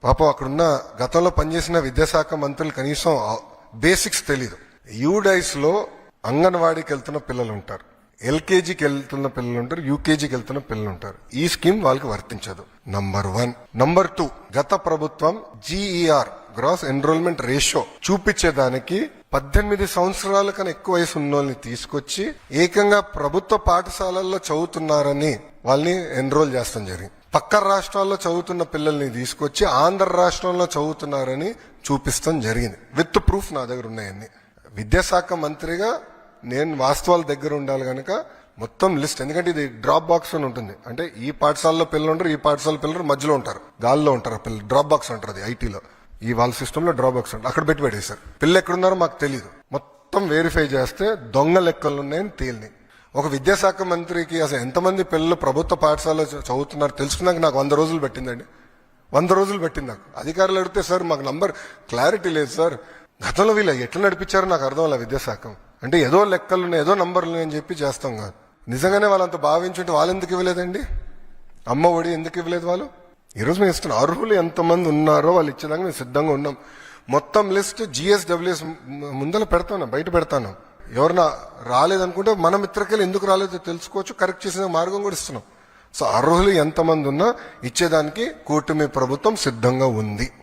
పాపం అక్కడున్న గతంలో పనిచేసిన విద్యాశాఖ మంత్రులు కనీసం బేసిక్స్ తెలీదు. యూడైస్ లో అంగన్వాడీకి వెళ్తున్న పిల్లలు ఉంటారు, ఎల్కేజీకి వెళ్తున్న పిల్లలు ఉంటారు, యూకేజీకి వెళ్తున్న పిల్లలు ఉంటారు. ఈ స్కీమ్ వాళ్ళకి వర్తించదు. నంబర్ 1. నంబర్ 2, గత ప్రభుత్వం జీఈఆర్ గ్రాస్ ఎన్రోల్మెంట్ రేషియో చూపించేదానికి 18 సంవత్సరాల కన్నా ఎక్కువ వయసు ఉన్నోళ్ళని తీసుకొచ్చి ఏకంగా ప్రభుత్వ పాఠశాలల్లో చదువుతున్నారని వాళ్ళని ఎన్రోల్ చేస్తాం జరిగింది. పక్క రాష్ట్రాల్లో చదువుతున్న పిల్లల్ని తీసుకొచ్చి ఆంధ్ర రాష్ట్రంలో చదువుతున్నారని చూపిస్తాం జరిగింది. విత్ ప్రూఫ్ నా దగ్గర ఉన్నాయన్ని. విద్యాశాఖ మంత్రిగా నేను వాస్తవాల దగ్గర ఉండాలి కనుక మొత్తం లిస్ట్, ఎందుకంటే ఇది డ్రాప్ బాక్స్ అని ఉంటుంది. అంటే ఈ పాఠశాలలో పిల్లలు ఉంటారు, ఈ పాఠశాల పిల్లలు మధ్యలో ఉంటారు, గాల్లో ఉంటారు పిల్లలు. డ్రాప్ బాక్స్ అంటారు అది ఐటీలో. ఈ వాళ్ళ సిస్టమ్ లో డ్రాప్ బాక్స్ ఉంటుంది, అక్కడ పెట్టి పెట్టేశారు. పిల్లలు ఎక్కడున్నారో మాకు తెలియదు. మొత్తం వెరిఫై చేస్తే దొంగ లెక్కలు ఉన్నాయని తేలినాయి. ఒక విద్యాశాఖ మంత్రికి అసలు ఎంతమంది పిల్లలు ప్రభుత్వ పాఠశాలలో చదువుతున్నారు తెలుసుకున్నాక నాకు 100 రోజులు పెట్టిందండి. 100 రోజులు పెట్టింది నాకు. అధికారులు అడిగితే సార్ మాకు నంబర్ క్లారిటీ లేదు సార్, గతంలో వీళ్ళు ఎట్లా నడిపించారో నాకు అర్థం అలా విద్యాశాఖ అంటే ఏదో లెక్కలు ఏదో నంబర్లు అని చెప్పి చేస్తాం కాదు. నిజంగానే వాళ్ళంత భావించుంటే వాళ్ళు ఎందుకు ఇవ్వలేదండి? అమ్మ ఒడి ఎందుకు ఇవ్వలేదు వాళ్ళు? ఈరోజు మేము ఇస్తున్నాం. అర్హులు ఎంతమంది ఉన్నారో వాళ్ళు ఇచ్చేదాకా మేము సిద్ధంగా ఉన్నాం. మొత్తం లిస్ట్ GSWS ముందర పెడతాను, బయట పెడతాను. ఎవరన్నా రాలేదనుకుంటే మన మిత్రకెళ్ళి ఎందుకు రాలేదో తెలుసుకోవచ్చు, కరెక్ట్ చేసిన మార్గం కూడా ఇస్తున్నాం. సో అర్హులు ఎంతమంది ఉన్నా ఇచ్చేదానికి కూటమి ప్రభుత్వం సిద్ధంగా ఉంది.